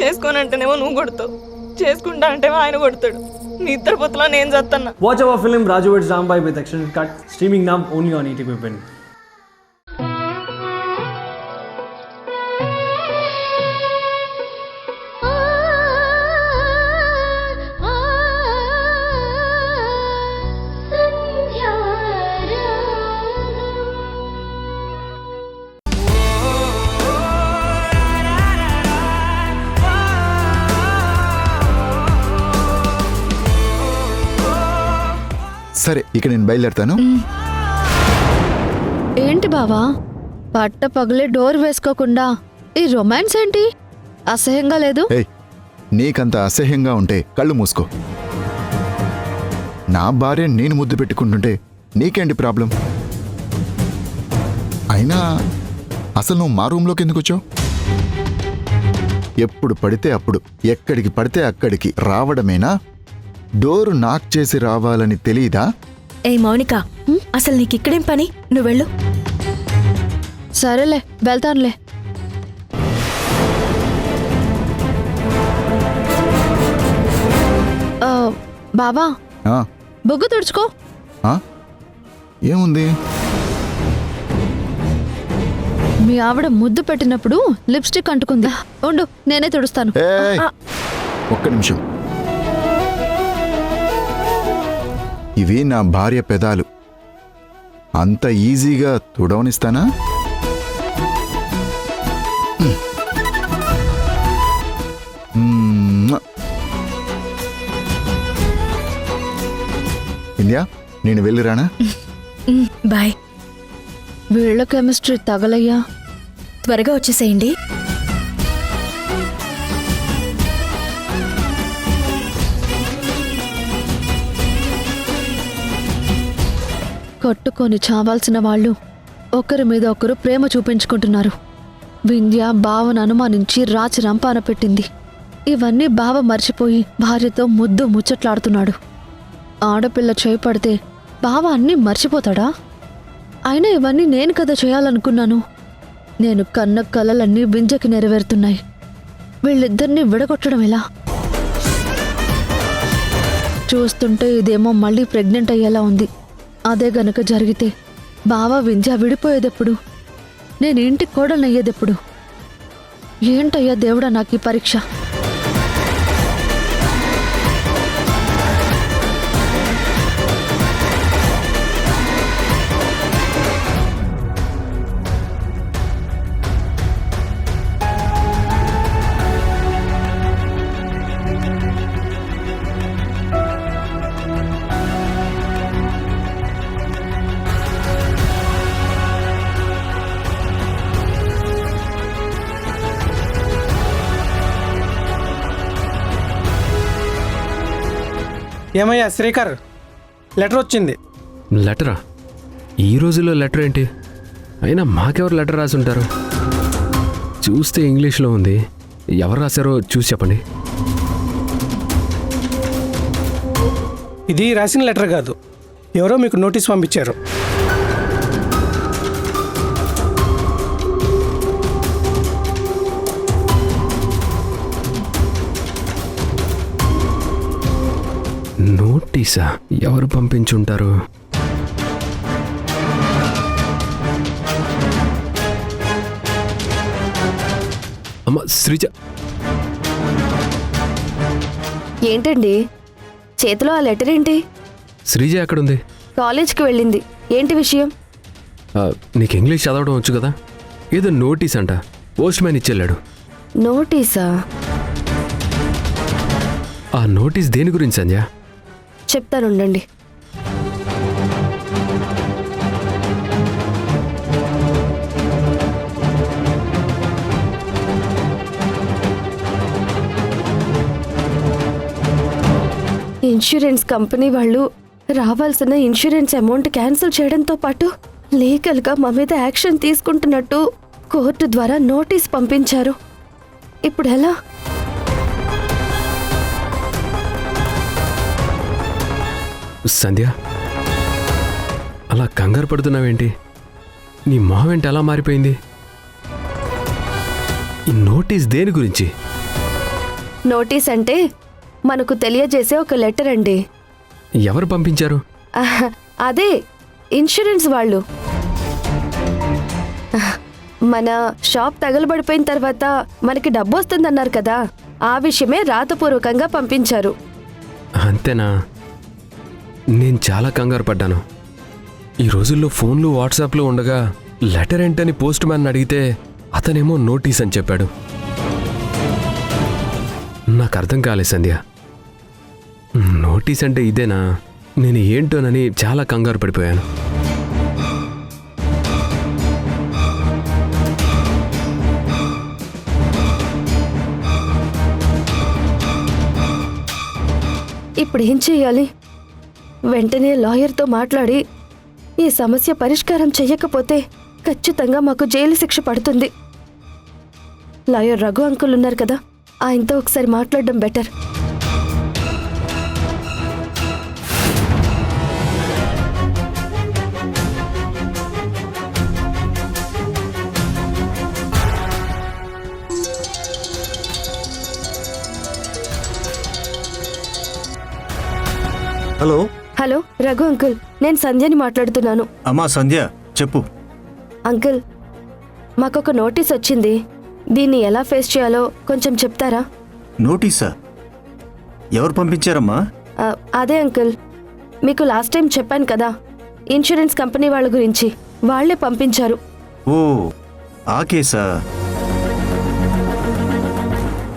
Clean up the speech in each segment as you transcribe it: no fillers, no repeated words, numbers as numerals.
చేసుకోనంటేనేమో నువ్వు కొడతావు, చేసుకుంటా అంటేమో ఆయన కొడతాడు. నీ ఇద్దరు పొత్తులో నేను చేస్తున్నా. Watch our film Raju vs. Rambai with extended cut, streaming now only on ETV Win. సరే, ఇక నేను బయలుదేరుతాను. ఏంటి బావా, పట్ట పగలే డోర్ వేసుకోకుండా ఈ రొమాన్స్ ఏంటి? అసహ్యంగా లేదు? ఏయ్, నీకంత అసహ్యంగా ఉంటే కళ్ళు మూసుకో. నా భార్య నేను ముద్దు పెట్టుకుంటుంటే నీకేంటి ప్రాబ్లం? అయినా అసలు నువ్వు మా రూమ్లోకి ఎందుకు వచ్చావు? ఎప్పుడు పడితే అప్పుడు, ఎక్కడికి పడితే అక్కడికి రావడమేనా? డోరు నాక్ చేసి రావాలని తెలీదా? ఏ మౌనిక, అసలు నీకిక్కడేం పని? నువ్వు వెళ్ళు. సరేలే, వెళ్తానులే. బాబా, ఆ, బొగ్గు తుడుచుకో. ఆ? ఏముంది? మీ ఆవిడ ముద్దు పెట్టినప్పుడు లిప్స్టిక్ అంటుకుంది. ఉండు, నేనే తుడుస్తాను. ఏయ్, ఒక్క నిమిషం. ఇవి నా భార్య పెదాలు, అంత ఈజీగా తుడవనిస్తానా? ఇండియా, నేను వెళ్ళిరానా? బాయ్. వీళ్ళ కెమిస్ట్రీ తగలయ్యా. త్వరగా వచ్చేసేయండి. కొట్టుకొని చావాల్సిన వాళ్ళు ఒకరి మీద ఒకరు ప్రేమ చూపించుకుంటున్నారు. వింధ్య బావను అనుమానించి రాచి రంపాన పెట్టింది. ఇవన్నీ బావ మర్చిపోయి భార్యతో ముద్దు ముచ్చట్లాడుతున్నాడు. ఆడపిల్ల చేపడితే బావ అన్నీ మర్చిపోతాడా? అయినా ఇవన్నీ నేను కదా చేయాలనుకున్నాను. నేను కన్న కలలన్నీ వింధ్యకి నెరవేరుతున్నాయి. వీళ్ళిద్దరినీ విడగొట్టడం ఎలా? చూస్తుంటే ఇదేమో మళ్ళీ ప్రెగ్నెంట్ అయ్యేలా ఉంది. అదే గనక జరిగితే బావ వింధ్య విడిపోయేదెప్పుడు? నేను ఇంటి కోడలనయ్యేదెప్పుడు? ఏంటయ్యా దేవుడా నాకు ఈ పరీక్ష? ఏమయ్యా శ్రీకర్, లెటర్ వచ్చింది. లెటరా? ఈ రోజుల్లో లెటర్ ఏంటి? అయినా మాకెవరు లెటర్ రాసి ఉంటారు? చూస్తే ఇంగ్లీష్లో ఉంది. ఎవరు రాశారో చూసి చెప్పండి. ఇది రాసిన లెటర్ కాదు, ఎవరో మీకు నోటీస్ పంపించారు. నోటీసా? ఎవరు పంపించుంటారు? అమ్మ శ్రీజ. ఏంటండి చేతిలో ఆ లెటర్ ఏంటి? శ్రీజ ఎక్కడుంది? కాలేజ్కి వెళ్ళింది. ఏంటి విషయం? నీకు ఇంగ్లీష్ చదవడం వచ్చు కదా? ఏదో నోటీస్ అంట, పోస్ట్ మ్యాన్ ఇచ్చెళ్ళాడు. నోటీసా? ఆ నోటీస్ దేని గురించి సంధ్య? చెప్తానుండండి. ఇన్సూరెన్స్ కంపెనీ వాళ్ళు రావాల్సిన ఇన్సూరెన్స్ అమౌంట్ క్యాన్సిల్ చేయడంతో పాటు లీగల్గా మా మీద యాక్షన్ తీసుకుంటున్నట్టు కోర్టు ద్వారా నోటీస్ పంపించారు. ఇప్పుడు ఎలా? సంధ్య, అలా కంగారు పడుతున్నావేంటి? నీ మొహం ఏంటి అలా మారిపోయింది? ఈ నోటీస్ దేని గురించి? నోటీస్ అంటే మనకు తెలియజేసే ఒక లెటర్ అండి. ఎవరు పంపించారు? ఆహ్, అదే ఇన్సూరెన్స్ వాళ్ళు. మన షాప్ తగలబడిపోయిన తర్వాత మనకి డబ్బు వస్తుందన్నారు కదా, ఆ విషయమే రాతపూర్వకంగా పంపించారు. అంతేనా? నేను చాలా కంగారు పడ్డాను. ఈ రోజుల్లో ఫోన్లు వాట్సాప్లు ఉండగా లెటర్ ఏంటని పోస్ట్ మ్యాన్ అడిగితే అతనేమో నోటీస్ అని చెప్పాడు. నాకు అర్థం కాలేదు సంధ్య. నోటీస్ అంటే ఇదేనా? నేను ఏంటోనని చాలా కంగారు పడిపోయాను. ఇప్పుడు ఏం చేయాలి? వెంటనే లాయర్తో మాట్లాడి ఈ సమస్య పరిష్కారం చెయ్యకపోతే ఖచ్చితంగా మాకు జైలు శిక్ష పడుతుంది. లాయర్ రఘు అంకుల్ ఉన్నారు కదా, ఆయనతో ఒకసారి మాట్లాడడం better. Hello hello Raghu uncle, నేను సంధ్యని మాట్లాడుతున్నాను. అమ్మా సంధ్య, చెప్పు. అంకుల్, మాకొక నోటీస్ వచ్చింది. దీన్ని ఎలా ఫేస్ చేయాలో కొంచెం చెప్తారా? నోటీసా? ఎవరు పంపించారమ్మా? అదే అంకుల్, మీకు లాస్ట్ టైం చెప్పాను కదా, ఇన్సూరెన్స్ కంపెనీ వాళ్ళ గురించి. వాళ్లే పంపించారు. ఓ, ఆ కేసా?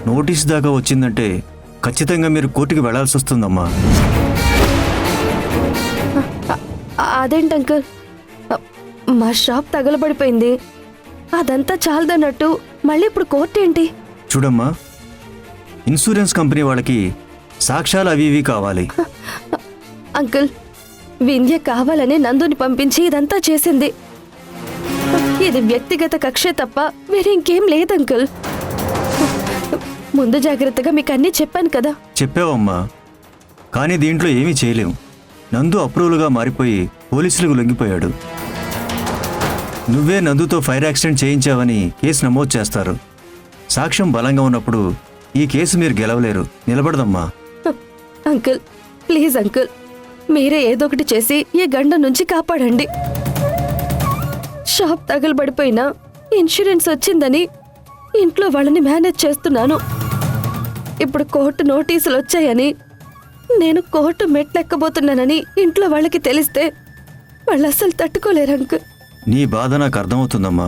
నోటీస్ దాకా వచ్చిందంటే ఖచ్చితంగా మీరు కోర్టుకి వెళ్లాల్సి వస్తుందమ్మా. అదేంటి అంకుల్, మా షాప్ తగలబడిపోయింది, అదంతా చాలదన్నట్టు మళ్ళీ ఇప్పుడు కోర్టు ఏంటి? చూడమ్మా, ఇన్సూరెన్స్ కంపెనీ వాళ్ళకి సాక్ష్యాలు అవి ఇవి కావాలి. అంకుల్, వింధ్య కావాలని నందుని పంపించి ఇదంతా చేసింది. ఇది వ్యక్తిగత కక్షే తప్ప వేరే ఇంకేం లేదంకుల్. ముందు జాగ్రత్తగా మీకు అన్నీ చెప్పాను కదా. చెప్పావమ్మా, కానీ దీంట్లో ఏమీ చేయలేం. నందు అప్రూవల్గా మారిపోయి పోలీసులకు లొంగిపోయాడు. నువ్వే నందుతో ఫైర్ యాక్సిడెంట్ చేయించావని కేసు నమోదు చేస్తారు. సాక్ష్యం బలంగా ఉన్నప్పుడు ఈ కేసు మీరు గెలవలేరు. నిలబడదమ్మా. అంకుల్, ప్లీజ్ అంకుల్, మీరే ఏదో ఒకటి చేసి ఈ గండం నుంచి కాపాడండి. షాప్ తగలబడిపోయినా ఇన్సూరెన్స్ వచ్చిందని ఇంట్లో వాళ్ళని మేనేజ్ చేస్తున్నాను. ఇప్పుడు కోర్టు నోటీసులు వచ్చాయని, నేను కోర్టు మెట్లెక్కబోతున్నానని ఇంట్లో వాళ్ళకి తెలిస్తే వాళ్ళు అస్సలు తట్టుకోలేరు అంకుల్. నీ బాధ నాకు అర్థమవుతుందమ్మా.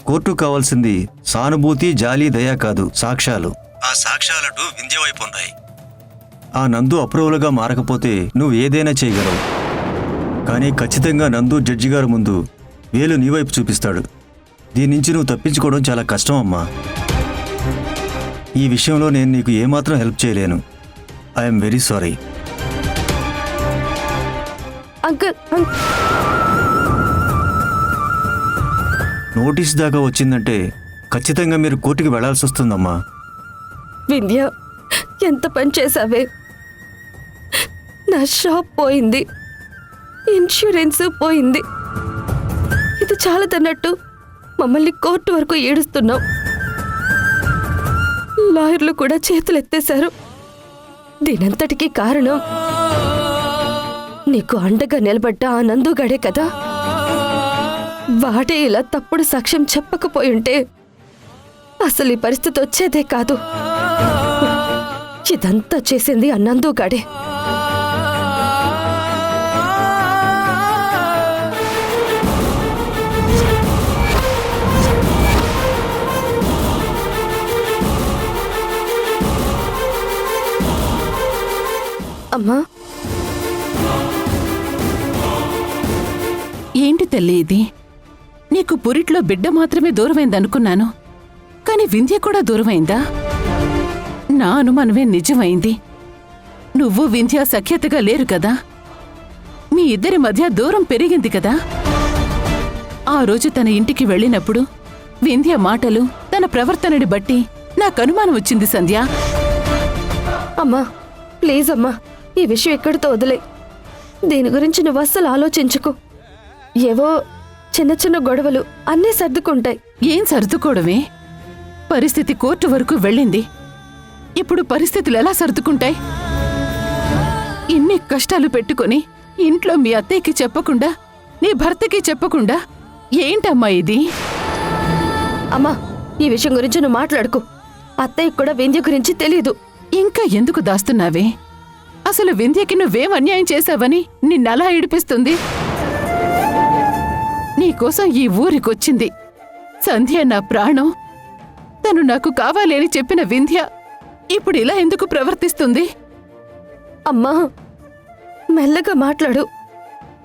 కోర్టుకు కావాల్సింది సానుభూతి, జాలి, దయ కాదు, సాక్ష్యాలు. ఆ సాక్ష్యాలటు వింధ్య వైపు ఉన్నాయి. ఆ నందు అప్రూవల్గా మారకపోతే నువ్వు ఏదైనా చేయగలవు. కానీ ఖచ్చితంగా నందు జడ్జి గారి ముందు వేలు నీ వైపు చూపిస్తాడు. దీని నుంచి నువ్వు తప్పించుకోవడం చాలా కష్టం అమ్మా. ఈ విషయంలో నేను నీకు ఏమాత్రం హెల్ప్ చేయలేను. I'm very sorry. Uncle, notice దాకా వచ్చిందంటే ఖచ్చితంగా మీరు కోర్టుకి వెళ్లాల్సి వస్తుందమ్మా. వింధ్య, ఎంత పని చేసావే. నా షాప్ పోయింది, ఇన్సూరెన్స్ పోయింది. ఇది చాలదన్నట్టు మమ్మల్ని కోర్టు వరకు ఏడుస్తున్నావు. లాయర్లు కూడా చేతులెత్తేశారు. దీనంతటికీ కారణం నీకు అండగా నిలబడ్డ ఆ నందుగాడే కదా. వాడే ఇలా తప్పుడు సాక్ష్యం చెప్పకపోయుంటే అసలు ఈ పరిస్థితి వచ్చేదే కాదు. ఇదంతా చేసింది ఆ నందుగాడే. అమ్మా, ఏంటి తల్లి ఇది? నీకు పురిట్లో బిడ్డ మాత్రమే దూరమైందనుకున్నాను, కాని వింధ్య కూడా దూరమైందా? నా అనుమానమే నిజమైంది. నువ్వు వింధ్య సఖ్యతగా లేరు కదా, మీ ఇద్దరి మధ్య దూరం పెరిగింది కదా. ఆ రోజు తన ఇంటికి వెళ్ళినప్పుడు వింధ్య మాటలు, తన ప్రవర్తనని బట్టి నాకు అనుమానం వచ్చింది సంధ్య. అమ్మా ప్లీజ్ అమ్మా, ఈ విషయం ఎక్కడితో వదిలే. దీని గురించి నువ్వు అస్సలు ఆలోచించుకో. ఏవో చిన్న చిన్న గొడవలు అన్నీ సర్దుకుంటాయి. ఏం సర్దుకోవడమే? పరిస్థితి కోర్టు వరకు వెళ్ళింది. ఇప్పుడు పరిస్థితులు ఎలా సర్దుకుంటాయి? ఇన్ని కష్టాలు పెట్టుకొని ఇంట్లో మీ అత్తయ్యకి చెప్పకుండా, నీ భర్తకి చెప్పకుండా ఏంటమ్మా ఇది? అమ్మా, ఈ విషయం గురించి నువ్వు మాట్లాడుకో. అత్తయ్య కూడా వింధ్య గురించి తెలీదు. ఇంకా ఎందుకు దాస్తున్నావే? అసలు వింధ్యకి నువ్వేం అన్యాయం చేశావని నిన్నలా ఏడిపిస్తుంది? నీకోసం ఈ ఊరికొచ్చింది సంధ్య, నా ప్రాణం. తను నాకు కావాలి అని చెప్పిన వింధ్య ఇప్పుడు ఇలా ఎందుకు ప్రవర్తిస్తుంది? అమ్మా, మెల్లగా మాట్లాడు.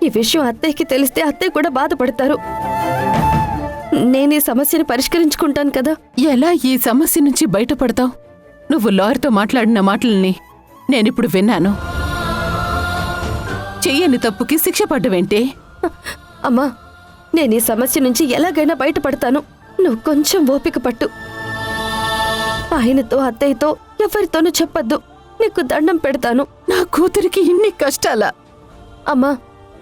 ఈ విషయం అత్తయ్యకి తెలిస్తే అత్తయ్య కూడా బాధపడతారు. నేను ఈ సమస్యని పరిష్కరించుకుంటాను కదా. ఎలా ఈ సమస్య నుంచి బయటపడతావు? నువ్వు లాయర్తో మాట్లాడిన మాటల్ని నేనిప్పుడు విన్నాను. చెయ్యని తప్పుకి శిక్ష పడ్డవేంటే? అమ్మా, నేను ఈ సమస్య నుంచి ఎలాగైనా బయటపడతాను. నువ్వు కొంచెం ఓపిక పట్టు. ఆయనతో అత్తయ్యతో ఎవరితోనూ చెప్పొద్దు. నీకు దండం పెడతాను. నా కూతురికి ఇన్ని కష్టాలా? అమ్మా,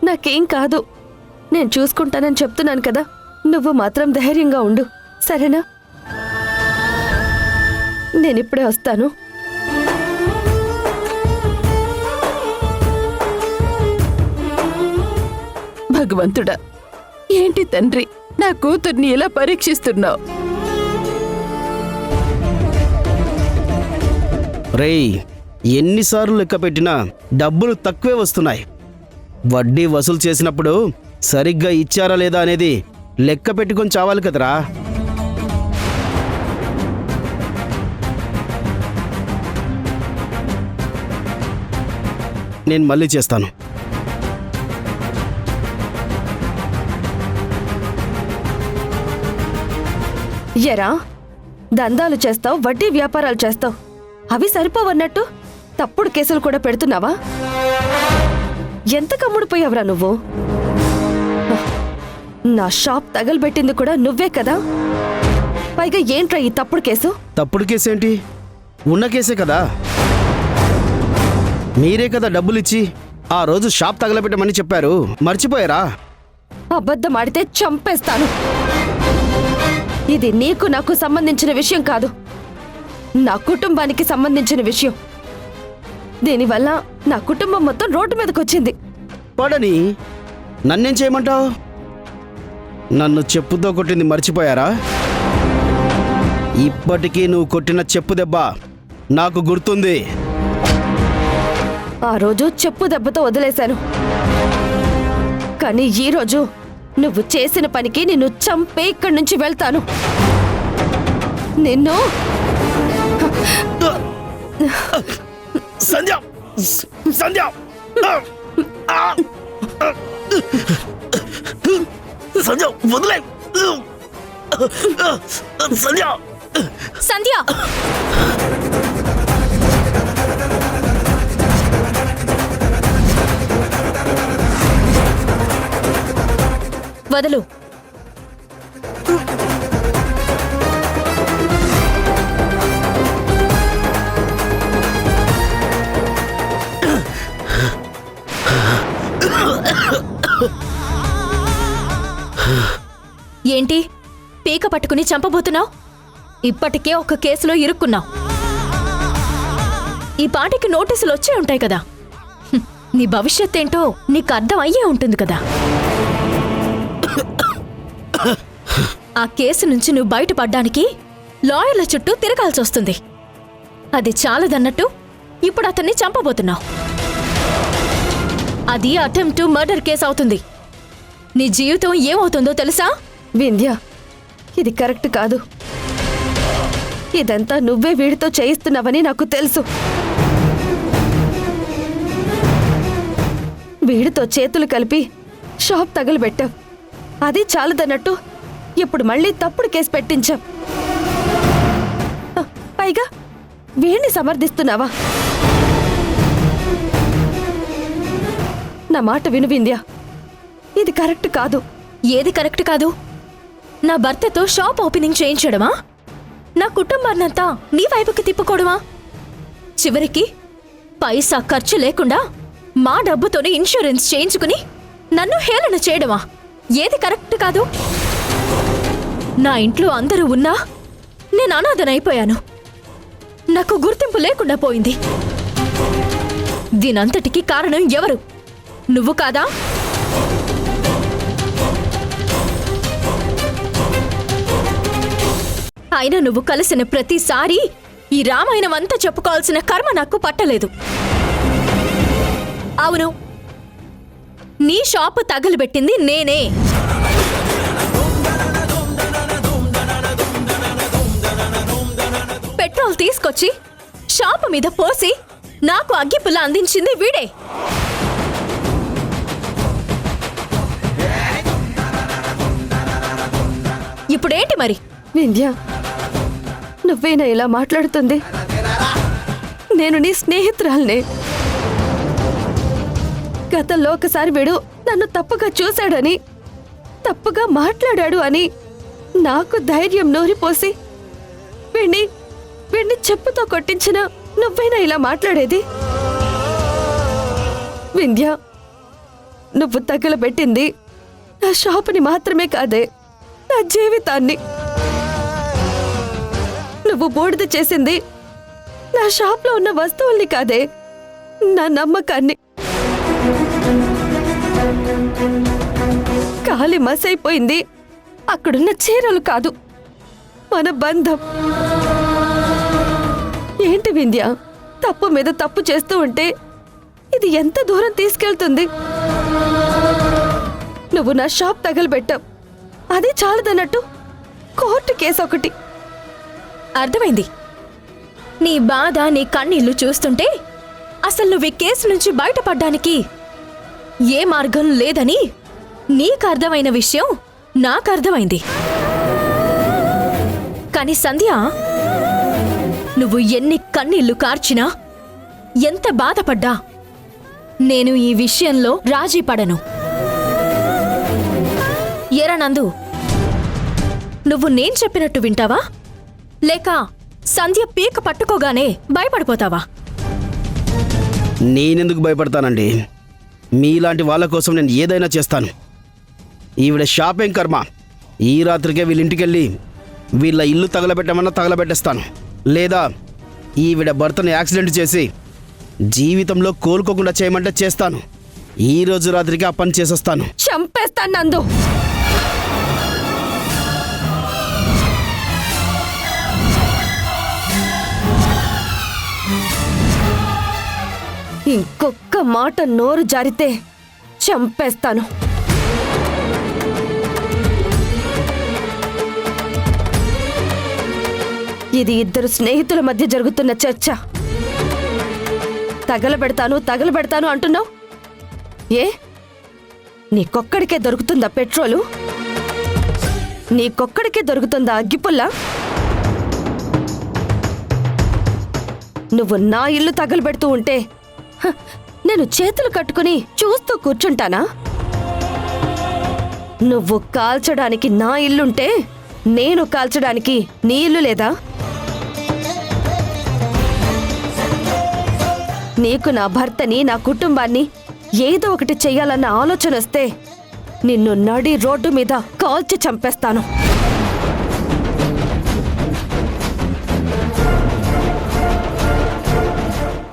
నాకేం కాదు. నేను చూసుకుంటానని చెప్తున్నాను కదా. నువ్వు మాత్రం ధైర్యంగా ఉండు, సరేనా? నేనిప్పుడే వస్తాను. భగవంతుడా, ఏంటి తండ్రి నా కూతుర్ని ఇలా పరీక్షిస్తున్నావు? రేయ్, ఎన్నిసార్లు లెక్క పెట్టినా డబ్బులు తక్కువే వస్తున్నాయి. వడ్డీ వసూలు చేసినప్పుడు సరిగ్గా ఇచ్చారా లేదా అనేది లెక్క పెట్టుకొని చావాలి కదరా. నేను మళ్ళీ చేస్తాను. ఎరా, దందాలు చేస్తావు, వడ్డీ వ్యాపారాలు చేస్తావు. అవి సరిపోవన్నట్టు తప్పుడు కేసులు కూడా పెడుతున్నావా? ఎంత కమ్ముడిపోయావురా నువ్వు? నా షాప్ తగలబెట్టింది కూడా నువ్వే కదా. పైగా ఏంట్రా ఈ తప్పుడు కేసు? తప్పుడు కేసేంటి? ఉన్న కేసే కదా. మీరే కదా డబ్బులిచ్చి ఆ రోజు షాప్ తగలబెట్టమని చెప్పారు, మర్చిపోయారా? అబద్ధం ఆడితే చంపేస్తాను. ఇది నీకు నాకు సంబంధించిన విషయం కాదు, నా కుటుంబానికి సంబంధించిన విషయం. దీనివల్ల నా కుటుంబం మొత్తం రోడ్డు మీదకొచ్చింది. పడని, నన్నేం చేయమంటావు? నన్ను చెప్పుతో కొట్టింది మర్చిపోయారా? ఇప్పటికీ నువ్వు కొట్టిన చెప్పు దెబ్బ నాకు గుర్తుంది. ఆ రోజు చెప్పు దెబ్బతో వదిలేశాను, కానీ ఈరోజు నువ్వు చేసిన పనికి నిన్ను చంపే ఇక్కడి నుంచి వెళ్తాను. నిన్ను సంధ్య, సంధ్య, సంధ్య, వదిలే. సంధ్య, సంధ్య, వదలు. ఏంటి పీక పట్టుకుని చంపబోతున్నావు? ఇప్పటికే ఒక కేసులో ఇరుక్కున్నావు. ఈ పాటికి నోటీసులు వచ్చే ఉంటాయి కదా. నీ భవిష్యత్ ఏంటో నీకు అర్థం అయ్యే ఉంటుంది కదా. ఆ కేసు నుంచి నువ్వు బయటపడ్డానికి లాయర్ల చుట్టూ తిరగాల్సి వస్తుంది. అది చాలదన్నట్టు ఇప్పుడు అతన్ని చంపబోతున్నావు. అది అటెంప్ట్ టు మర్డర్ కేసు అవుతుంది. నీ జీవితం ఏమవుతుందో తెలుసా? వింధ్య, ఇది కరెక్ట్ కాదు. ఇదంతా నువ్వే వీడితో చేయిస్తున్నావని నాకు తెలుసు. వీడితో చేతులు కలిపి షాప్ తగలబెట్టావు. అది చాలదన్నట్టు ఇప్పుడు మళ్ళీ తప్పుడు కేసు పెట్టించాం. పైగా వీడిని సమర్థిస్తున్నావా? నా మాట విను వింధ్య, ఇది కరెక్ట్ కాదు. ఏది కరెక్ట్ కాదు? నా భర్తతో షాప్ ఓపెనింగ్ చేయించడమా? నా కుటుంబాన్నంతా నీ వైపుకి తిప్పుకోవడమా? చివరికి పైసా ఖర్చు లేకుండా మా డబ్బుతోనే ఇన్సూరెన్స్ చేయించుకుని నన్ను హేళన చేయడమా? ఏది కరెక్ట్ కాదు? నా ఇంట్లో అందరూ ఉన్నా నేను అనాథనైపోయాను. నాకు గుర్తింపు లేకుండా పోయింది. దీనంతటికీ కారణం ఎవరు? నువ్వు కాదా? అయినా నువ్వు కలిసిన ప్రతిసారి ఈ రామాయణం అంతా చెప్పుకోవాల్సిన కర్మ నాకు పట్టలేదు. అవును, నీ షాపు తగలబెట్టింది నేనే. పెట్రోల్ తీసుకొచ్చి షాపు మీద పోసి నాకు అగ్గిపుల్ల అందించింది వీడే. ఇప్పుడేంటి మరి? వింధ్య, నువ్వేనా ఇలా మాట్లాడుతుంది? నేను నీ స్నేహితురాల్నే. గతంలో ఒకసారి వీడు నన్ను తప్పుగా చూశాడని, తప్పుగా మాట్లాడాడు అని నాకు ధైర్యం నూరిపోసి వీణ్ణి చెప్పుతో కొట్టించిన నువ్వేనా ఇలా మాట్లాడేది? వింధ్య, నువ్వు తగలబెట్టింది నా షాపుని మాత్రమే కాదే, నా జీవితాన్ని. నువ్వు బూడిద చేసింది నా షాప్లో ఉన్న వస్తువుల్ని కాదే, నా నమ్మకాన్ని. కాలి మసైపోయింది అక్కడున్న చీరలు కాదు, మన బంధం. ఏంటి వింధ్య, తప్పు మీద తప్పు చేస్తూ ఉంటే ఇది ఎంత దూరం తీసుకెళ్తుంది? నువ్వు నా షాప్ తగలబెట్టావు, అదే చాలదన్నట్టు కోర్టు కేసు ఒకటి. అర్థమైంది. నీ బాధ, నీ కన్నీళ్లు చూస్తుంటే అసలు నువ్వు ఈ కేసు నుంచి బయటపడ్డానికి ఏ మార్గం లేదని నీకు అర్థమైన విషయం నాకు అర్థమైంది. కానీ సంధ్య, నువ్వు ఎన్ని కన్నీళ్లు కార్చినా, ఎంత బాధపడ్డా నేను ఈ విషయంలో రాజీ పడను. ఏరా నందు, నువ్వు నేను చెప్పినట్టు వింటావా, లేక సంధ్య పీక పట్టుకోగానే భయపడిపోతావా? నేనెందుకు భయపడతానండి? మీలాంటి వాళ్ళ కోసం నేను ఏదైనా చేస్తాను. ఈవిడ షాపింగ్ కర్మ. ఈ రాత్రికే వీళ్ళింటికెళ్ళి వీళ్ళ ఇల్లు తగలబెట్టమన్నా తగలబెట్టేస్తాను, లేదా ఈవిడ భర్తను యాక్సిడెంట్ చేసి జీవితంలో కోలుకోకుండా చేయమంటే చేస్తాను. ఈ రోజు రాత్రికి ఆ పని చేసేస్తాను. చంపేస్తాను నందు. ఇంకొక్క మాట నోరు జారితే చంపేస్తాను. ఇది ఇద్దరు స్నేహితుల మధ్య జరుగుతున్న చర్చ. తగలబెడతాను అంటున్నావు. ఏ, నీకొక్కడికే దొరుకుతుందా పెట్రోలు? నీకొక్కడికే దొరుకుతుందా అగ్గిపుల్ల? నువ్వు నా ఇల్లు తగలబెడుతూ ఉంటే నేను చేతులు కట్టుకుని చూస్తూ కూర్చుంటానా? నువ్వు కాల్చడానికి నా ఇల్లుంటే నేను కాల్చడానికి నీ ఇల్లు లేదా? నీకు నా భర్తని, నా కుటుంబాన్ని ఏదో ఒకటి చెయ్యాలన్న ఆలోచన వస్తే నిన్ను నడి రోడ్డు మీద కాల్చి చంపేస్తాను.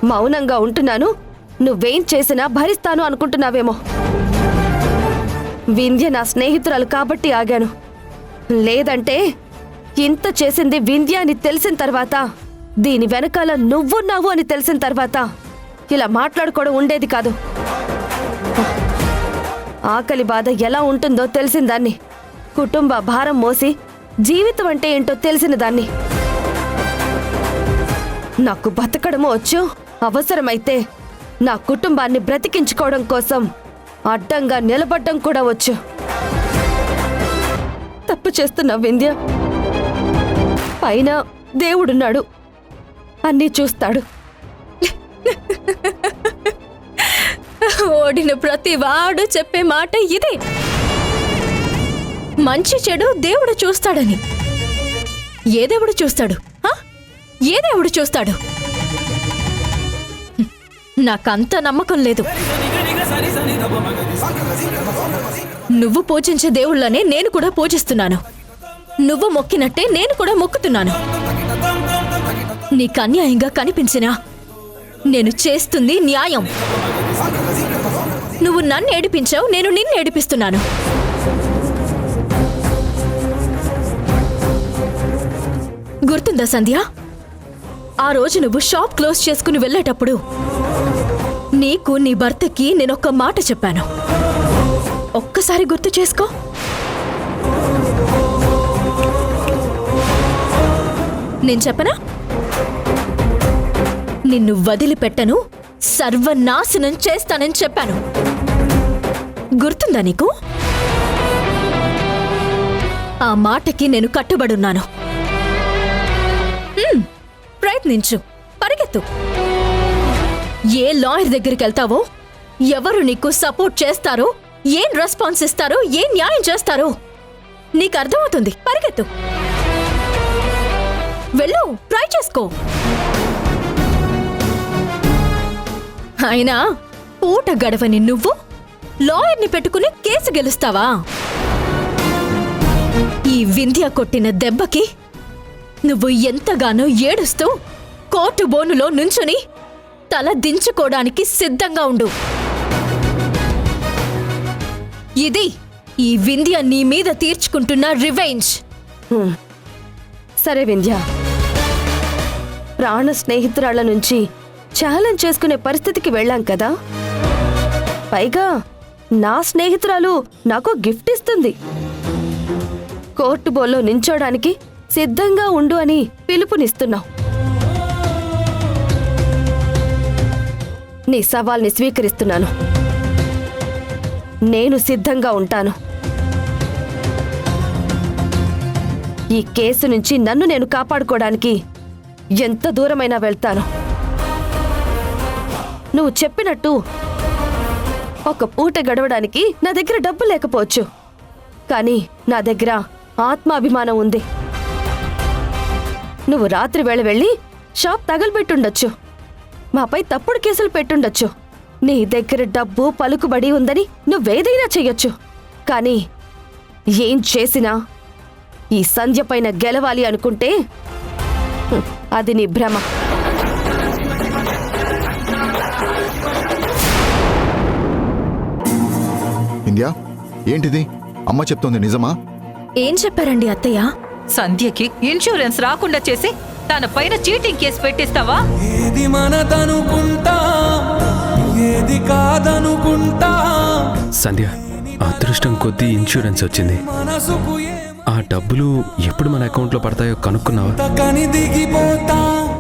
మౌనంగా ఉంటున్నాను, నువ్వేం చేసినా భరిస్తాను అనుకుంటున్నావేమో. వింధ్య నా స్నేహితురాలు కాబట్టి ఆగాను. లేదంటే ఇంత చేసింది వింధ్య అని తెలిసిన తర్వాత, దీని వెనకాల నువ్వున్నావు అని తెలిసిన తర్వాత ఇలా మాట్లాడుకోవడం ఉండేది కాదు. ఆకలి బాధ ఎలా ఉంటుందో తెలిసిన దాన్ని, కుటుంబ భారం మోసి జీవితం అంటే ఏంటో తెలిసిన దాన్ని. నాకు బతకడము వచ్చు, అవసరమైతే నా కుటుంబాన్ని బ్రతికించుకోవడం కోసం అడ్డంగా నిలబడ్డం కూడా వచ్చు. తప్పు చేస్తున్నావు వింధ్య. పైన దేవుడున్నాడు, అన్నీ చూస్తాడు. ఓడిన ప్రతి వాడు చెప్పే మాట ఇదే, మంచి చెడు దేవుడు చూస్తాడని. ఏ దేవుడు చూస్తాడు? ఏ దేవుడు చూస్తాడు? నాకంత నమ్మకం లేదు. నువ్వు పూజించే దేవుళ్ళనే నేను కూడా పూజిస్తున్నాను. నువ్వు మొక్కినట్టే నేను కూడా మొక్కుతున్నాను. నీకు అన్యాయంగా కనిపించినా నేను చేస్తుంది న్యాయం. నువ్వు నన్ను ఏడిపించావు, నేను నిన్ను ఏడిపిస్తున్నాను. గుర్తుందా సంధ్య? ఆ రోజు నువ్వు షాప్ క్లోజ్ చేసుకుని వెళ్ళేటప్పుడు నీకు నీ భర్తకి నేనొక్క మాట చెప్పాను. ఒక్కసారి గుర్తు చేసుకో. నేను చెప్పనా? నిన్ను వదిలిపెట్టను, సర్వనాశనం చేస్తానని చెప్పాను. గుర్తుందా నీకు? ఆ మాటకి నేను కట్టుబడున్నాను. ప్రయత్నించు, పరిగెత్తు. ఏ లాయర్ దగ్గరికి వెళ్తావో, ఎవరు నీకు సపోర్ట్ చేస్తారో, ఏం రెస్పాన్స్ ఇస్తారో, ఏం న్యాయం చేస్తారో నీకు అర్థమవుతుంది. పరిగెత్తు, వెళ్ళు, ట్రై చేసుకో. అయినా పూట గడవని నువ్వు లాయర్ని పెట్టుకుని కేసు గెలుస్తావా? ఈ వింధ్య కొట్టిన దెబ్బకి నువ్వు ఎంతగానో ఏడుస్తూ కోర్టు బోనులో నుంచుని తల దించుకోవడానికి సిద్ధంగా ఉండు. ఇది ఈ వింధ్య నీ మీద తీర్చుకుంటున్న రివెంజ్. సరే వింధ్య, ప్రాణ స్నేహితురాళ్ల నుంచి ఛాలెంజ్ చేసుకునే పరిస్థితికి వెళ్ళాం కదా. పైగా నా స్నేహితురాలు నాకు గిఫ్ట్ ఇస్తుంది. కోర్టు బోల్లో నించోడానికి సిద్ధంగా ఉండు అని పిలుపునిస్తున్నావు. నీ సవాల్ని స్వీకరిస్తున్నాను. నేను సిద్ధంగా ఉంటాను. ఈ కేసు నుంచి నన్ను నేను కాపాడుకోవడానికి ఎంత దూరమైనా వెళ్తాను. నువ్వు చెప్పినట్టు ఒక పూట గడవడానికి నా దగ్గర డబ్బు లేకపోవచ్చు, కానీ నా దగ్గర ఆత్మాభిమానం ఉంది. నువ్వు రాత్రి వేళ వెళ్ళి షాప్ తగలబెట్టుండొచ్చు, మాపై తప్పుడు కేసులు పెట్టుండొచ్చు. నీ దగ్గర డబ్బు పలుకుబడి ఉందని నువ్వేదైనా చెయ్యొచ్చు. కానీ ఏం చేసినా ఈ సంధ్య పైన గెలవాలి అనుకుంటే అది నీ భ్రమ. ఇండియా, ఏంటిది? అమ్మ చెప్తోంది నిజమా? ఏం చెప్పారండి అత్తయ్య? సంధ్యకి ఇన్సూరెన్స్ రాకుండా చేసి తన పైన చీటింగ్ కేసు పెట్టిస్తావా? ఏది మనదనుకుంటా, ఏది కాదనుకుంటా. సంధ్య, అదృష్టం కొద్దీ ఇన్సూరెన్స్ వచ్చింది. ఆ డబ్బులు ఎప్పుడు మన అకౌంట్లో పడతాయో కనుక్కున్నావా? కని దిగిపోతా